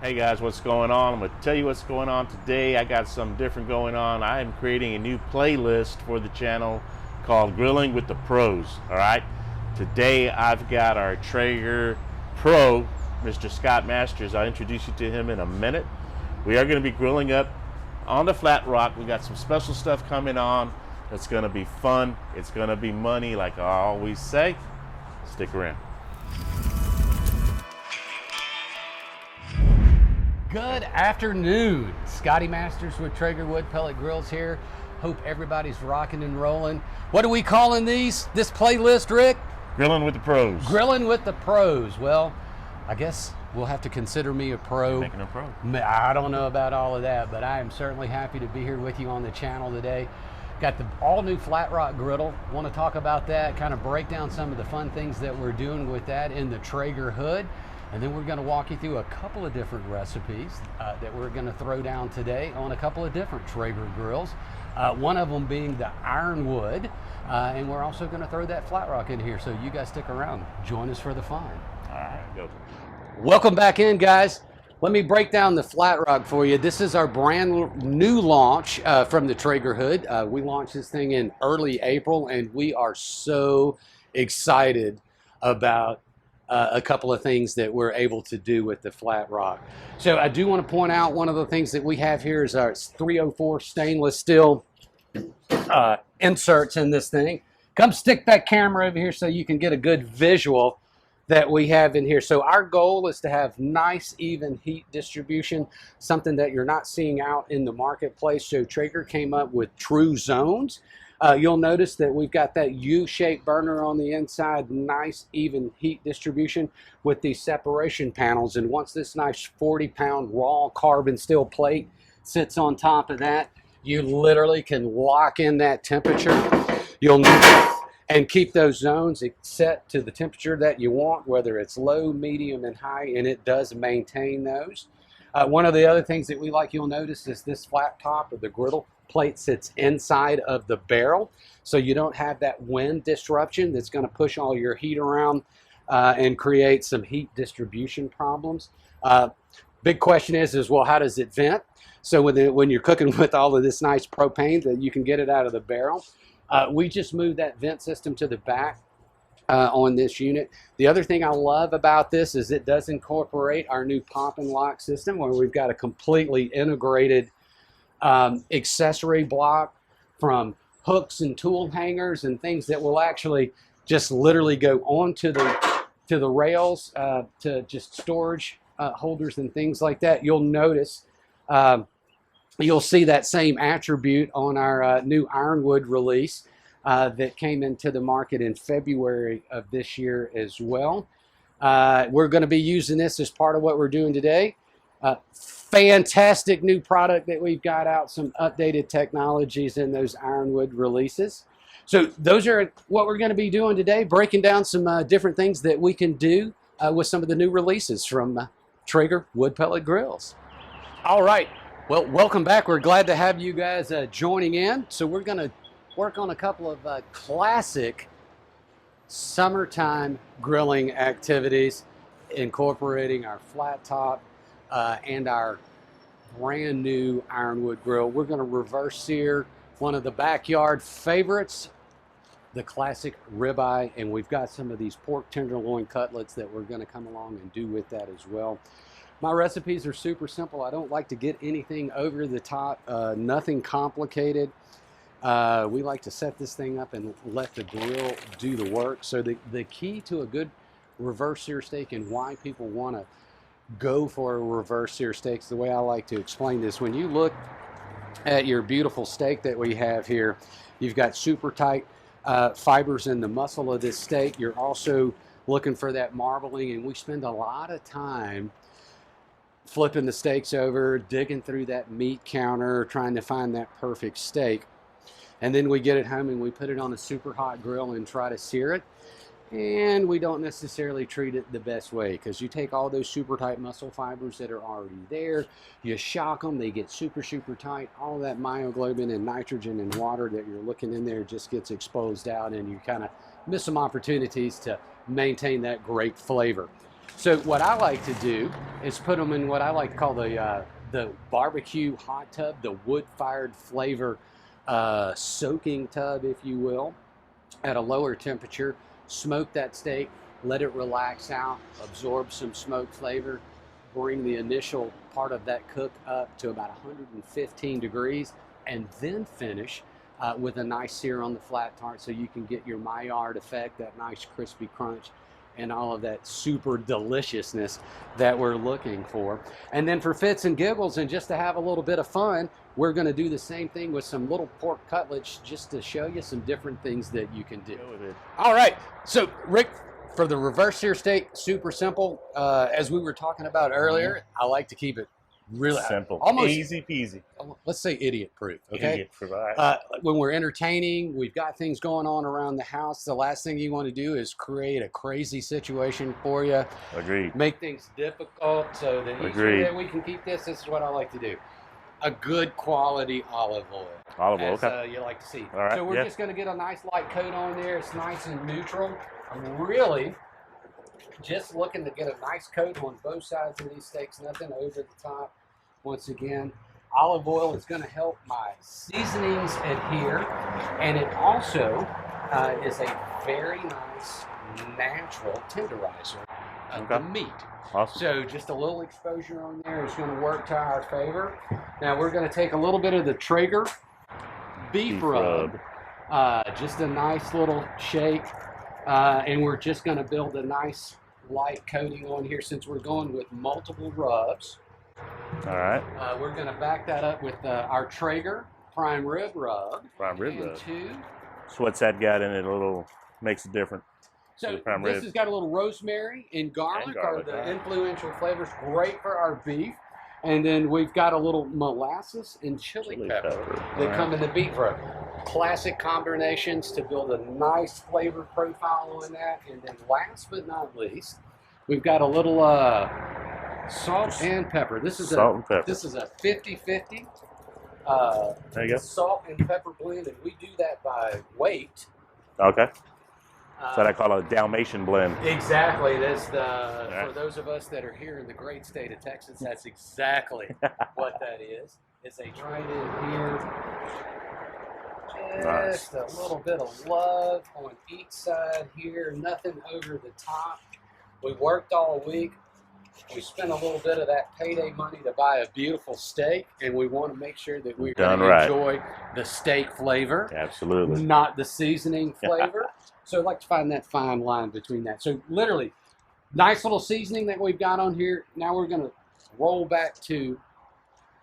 Hey guys, what's going on? I'm going to tell you what's going on today. I got something different going on. I am creating a new playlist for the channel called Grilling with the Pros. All right. Today I've got our Traeger Pro, Mr. Scott Masters. I'll introduce you to him in a minute. We are going to be grilling up on the Flatrock. We got some special stuff coming on. It's going to be fun. It's going to be money, like I always say. Stick around. Good afternoon. Scotty Masters with Traeger Wood Pellet Grills here. Hope everybody's rocking and rolling. What are we calling this playlist, Rick? Grilling with the Pros. Grilling with the Pros. Well, I guess we'll have to consider me a pro. You're making a pro. I don't know about all of that, but I am certainly happy to be here with you on the channel today. Got the all-new Flatrock griddle. Want to talk about that, kind of break down some of the fun things that we're doing with that in the Traeger hood. And then we're going to walk you through a couple of different recipes that we're going to throw down today on a couple of different Traeger grills. One of them being the Ironwood, and we're also going to throw that Flatrock in here. So you guys stick around. Join us for the fun. All right, go. Welcome back in, guys. Let me break down the Flatrock for you. This is our brand new launch from the Traeger hood. We launched this thing in early April, and we are so excited about a couple of things that we're able to do with the Flatrock. So I do want to point out one of the things that we have here is our 304 stainless steel inserts in this thing. Come stick that camera over here so you can get a good visual that we have in here. So our goal is to have nice, even heat distribution, something that you're not seeing out in the marketplace. So Traeger came up with true zones. You'll notice that we've got that U-shaped burner on the inside, nice even heat distribution with these separation panels. And once this nice 40-pound raw carbon steel plate sits on top of that, you literally can lock in that temperature. And keep those zones set to the temperature that you want, whether it's low, medium, and high, and it does maintain those. One of the other things that we like, you'll notice, is this flat top of the griddle plate sits inside of the barrel, so you don't have that wind disruption that's going to push all your heat around and create some heat distribution problems. Big question is well, how does it vent? So when you're cooking with all of this nice propane, that you can get it out of the barrel. We just moved that vent system to the back on this unit. The other thing I love about this is it does incorporate our new pop and lock system, where we've got a completely integrated accessory block, from hooks and tool hangers and things that will actually just literally go onto the rails to just storage holders and things like that. You'll notice you'll see that same attribute on our new Ironwood release that came into the market in February of this year as well. We're going to be using this as part of what we're doing today. Fantastic new product that we've got out, some updated technologies in those Ironwood releases. So those are what we're going to be doing today, breaking down some different things that we can do with some of the new releases from Traeger Wood Pellet Grills. All right. Well, welcome back. We're glad to have you guys joining in. So we're going to work on a couple of classic summertime grilling activities, incorporating our flat top and our brand new Ironwood grill. We're going to reverse sear one of the backyard favorites, the classic ribeye, and we've got some of these pork tenderloin cutlets that we're going to come along and do with that as well. My recipes are super simple. I don't like to get anything over the top, nothing complicated. We like to set this thing up and let the grill do the work. So the key to a good reverse sear steak, and why people want to go for a reverse sear steak, the way I like to explain this: when you look at your beautiful steak that we have here, you've got super tight fibers in the muscle of this steak. You're also looking for that marbling, and we spend a lot of time flipping the steaks over, digging through that meat counter, trying to find that perfect steak. And then we get it home and we put it on a super hot grill and try to sear it. And we don't necessarily treat it the best way, because you take all those super tight muscle fibers that are already there, you shock them, they get super tight, all that myoglobin and nitrogen and water that you're looking in there just gets exposed out, and you kind of miss some opportunities to maintain that great flavor. So what I like to do is put them in what I like to call the barbecue hot tub, the wood-fired flavor soaking tub, if you will, at a lower temperature. Smoke that steak, let it relax out, absorb some smoke flavor, bring the initial part of that cook up to about 115 degrees, and then finish with a nice sear on the flat tart so you can get your Maillard effect, that nice crispy crunch, and all of that super deliciousness that we're looking for. And then for fits and giggles and just to have a little bit of fun, we're going to do the same thing with some little pork cutlets just to show you some different things that you can do. Go with it. All right, so Rick, for the reverse sear steak, super simple. As we were talking about earlier, I like to keep it really Simple, almost easy peasy. Let's say idiot proof. Okay. Idiot proof, all right. When we're entertaining, we've got things going on around the house. The last thing you want to do is create a crazy situation for you. Agreed. Make things difficult. So the easier that we can keep this is what I like to do. A good quality olive oil. Olive oil, as, okay. you like to see. All right, So we're just going to get a nice light coat on there. It's nice and neutral. I'm really just looking to get a nice coat on both sides of these steaks, nothing over the top. Once again, olive oil is going to help my seasonings adhere, and it also is a very nice natural tenderizer of the meat. Awesome. So just a little exposure on there is going to work to our favor. Now we're going to take a little bit of the Traeger beef rub, just a nice little shake, and we're just going to build a nice light coating on here since we're going with multiple rubs. All right. We're going to back that up with our Traeger prime rib rub. Prime rib rub. Two. So what's that got in it? A little makes it different. So prime this rib. has got a little rosemary and garlic, are the influential flavors. Great for our beef. And then we've got a little molasses and chili pepper that come in the beef rub. Classic combinations to build a nice flavor profile on that. And then last but not least, we've got a little salt and pepper. This is This is a 50-50 there you go. salt and pepper blend, and we do that by weight. Okay. So I call it a Dalmatian blend. Exactly. That's for those of us that are here in the great state of Texas, that's exactly what that is. It's a right in here. Just a little bit of love on each side here. Nothing over the top. We worked all week. We spent a little bit of that payday money to buy a beautiful steak, and we want to make sure that we're going to enjoy the steak flavor. Absolutely. Not the seasoning flavor. So I'd like to find that fine line between that. So literally, nice little seasoning that we've got on here. Now we're going to roll back to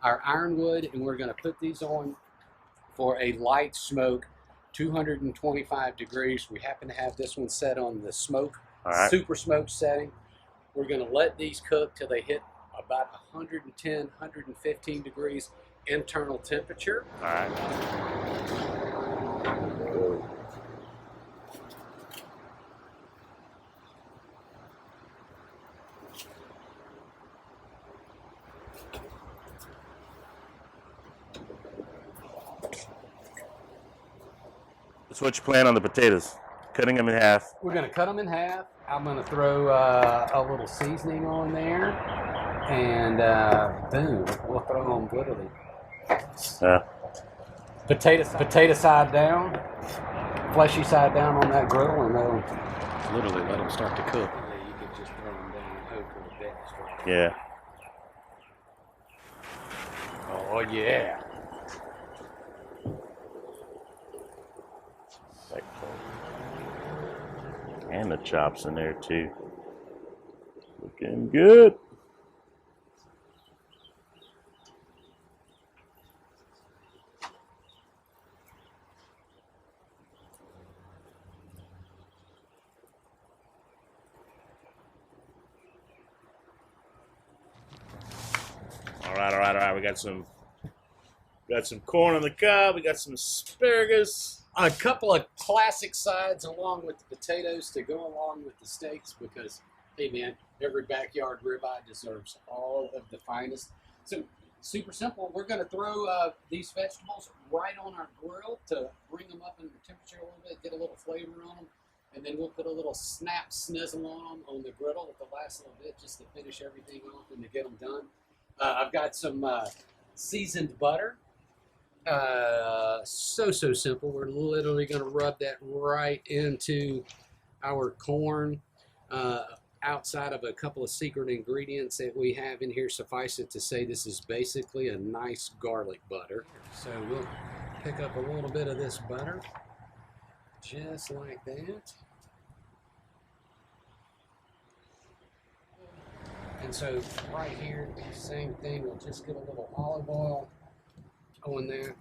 our Ironwood, and we're going to put these on for a light smoke, 225 degrees. We happen to have this one set on the smoke, super smoke setting. We're going to let these cook till they hit about 110, 115 degrees internal temperature. All right. So what you plan on the potatoes? Cutting them in half. We're going to cut them in half. I'm going to throw a little seasoning on there, and boom, we'll throw them literally. Potato side down, fleshy side down on that griddle, and they'll literally let them start to cook. And then you can just throw them down over the bed. Yeah. Oh yeah. And the chops in there too. Looking good. All right. We got some corn on the cob. We got some asparagus. A couple of classic sides along with the potatoes to go along with the steaks because, hey man, every backyard ribeye deserves all of the finest. So super simple. We're going to throw these vegetables right on our grill to bring them up in the temperature a little bit, get a little flavor on them. And then we'll put a little snap snizzle on the griddle at the last little bit just to finish everything off and to get them done. I've got some seasoned butter. So simple. We're literally going to rub that right into our corn. Outside of a couple of secret ingredients that we have in here, suffice it to say this is basically a nice garlic butter. So we'll pick up a little bit of this butter, just like that. And so right here, same thing, we'll just get a little olive oil on there.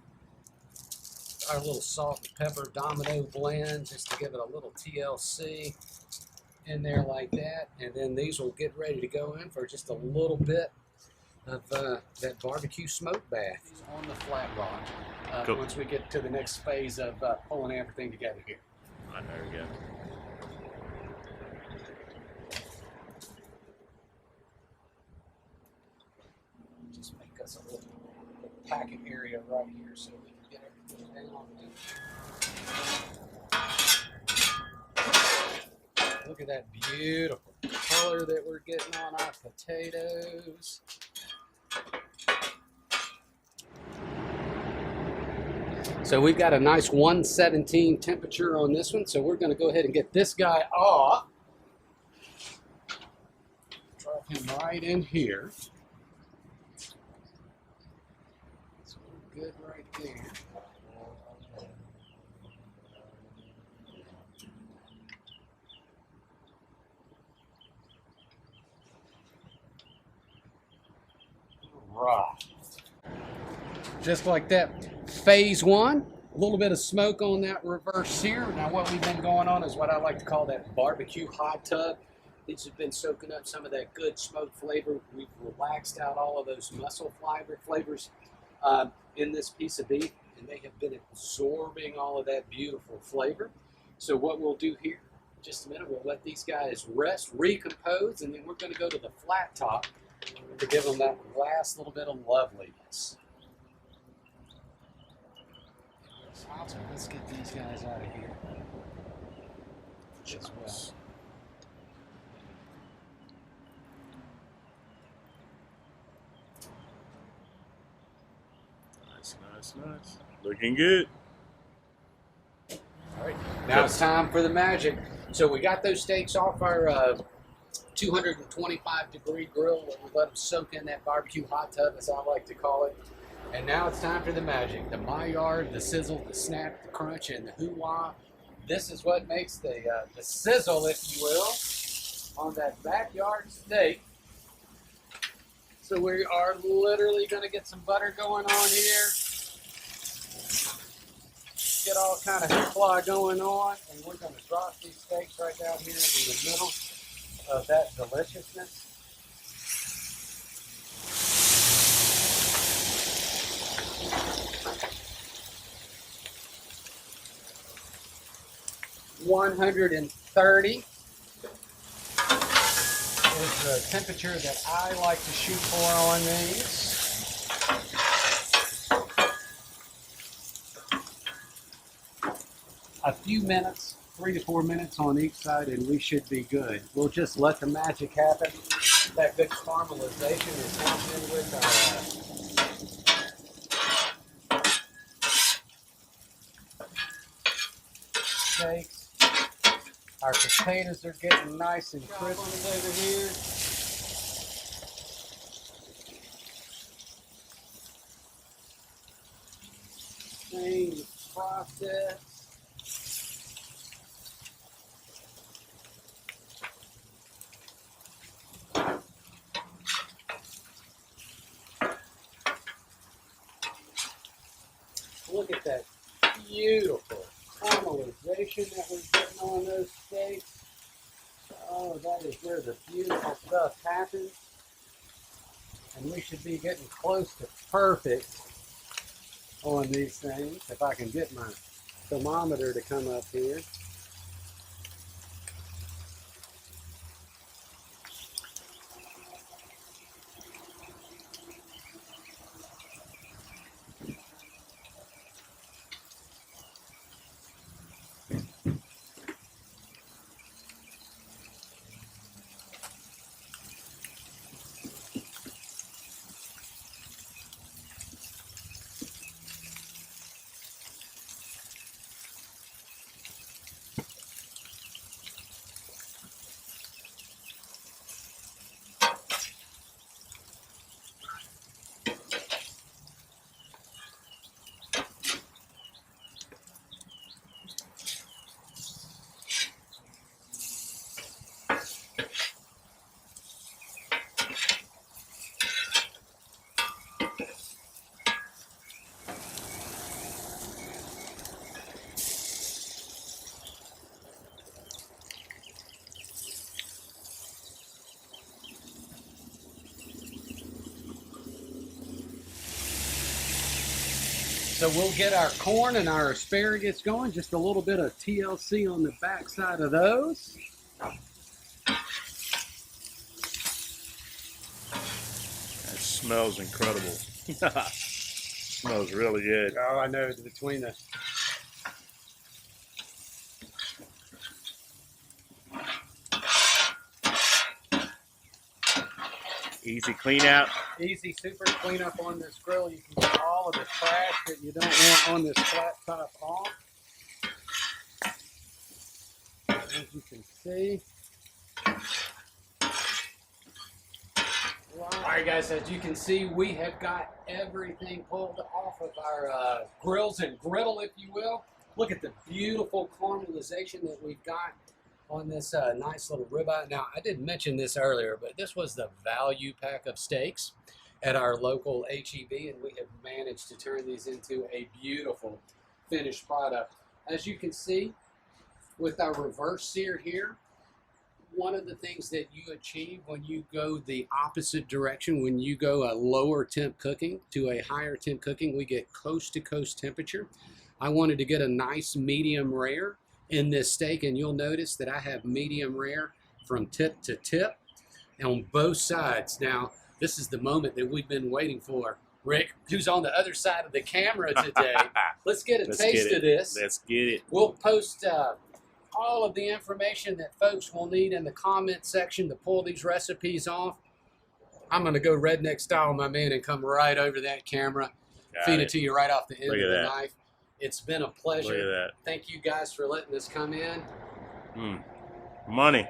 Our little salt and pepper domino blend, just to give it a little TLC in there like that. And then these will get ready to go in for just a little bit of that barbecue smoke bath on the flat rock. Cool. Once we get to the next phase of pulling everything together here. I know you go. Just make us a little packet area right here so we can get everything down. Look at that beautiful color that we're getting on our potatoes. So we've got a nice 117 temperature on this one, so we're going to go ahead and get this guy off. Drop him right in here. So we're good right there. Right. Just like that. Phase one, a little bit of smoke on that reverse sear. Now what we've been going on is what I like to call that barbecue hot tub. These have been soaking up some of that good smoke flavor. We've relaxed out all of those muscle flavors in this piece of beef, and they have been absorbing all of that beautiful flavor. So what we'll do here, in just a minute, we'll let these guys rest, recompose, and then we're going to go to the flat top to give them that last little bit of loveliness. So let's get these guys out of here as well. Nice. Looking good. All right, now it's time for the magic. So we got those steaks off our 225 degree grill. We let them soak in that barbecue hot tub, as I like to call it. And now it's time for the magic. The Maillard, the sizzle, the snap, the crunch, and the hoo-wah. This is what makes the sizzle, if you will, on that backyard steak. So we are literally going to get some butter going on here. Get all kind of hoopla going on, and we're going to drop these steaks right down here in the middle of that deliciousness. "130" is the temperature that I like to shoot for on these. A few minutes, 3 to 4 minutes on each side, and we should be good. We'll just let the magic happen. That good caramelization is happening with our steaks. Our potatoes are getting nice and crisp over here. Same process. Look at that beautiful caramelization that we're getting on those steaks. Oh, that is where the beautiful stuff happens. And we should be getting close to perfect on these things. If I can get my thermometer to come up here. So we'll get our corn and our asparagus going. Just a little bit of TLC on the back side of those. That smells incredible. Smells really good. Oh, I know, between the... Easy clean out. Easy, super clean up on this grill. You can get all of the trash that you don't want on this flat top off. As you can see. All right, guys, as you can see, we have got everything pulled off of our grills and griddle, if you will. Look at the beautiful caramelization that we've got on this nice little ribeye. Now, I didn't mention this earlier, but this was the value pack of steaks at our local HEB, and we have managed to turn these into a beautiful finished product. As you can see, with our reverse sear here, one of the things that you achieve when you go the opposite direction, when you go a lower temp cooking to a higher temp cooking, we get coast to coast temperature. I wanted to get a nice medium rare in this steak, and you'll notice that I have medium rare from tip to tip on both sides. Now, this is the moment that we've been waiting for. Rick, who's on the other side of the camera today, let's get a taste of this. Let's get it. We'll post all of the information that folks will need in the comment section to pull these recipes off. I'm going to go redneck style, my man, and come right over that camera, feed it to you right off the end of the knife. It's been a pleasure. Look at that. Thank you guys for letting us come in. Money.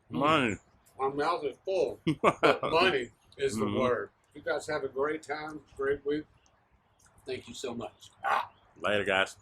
Money. My mouth is full, but money is the word. You guys have a great time, great week. Thank you so much. Later, guys.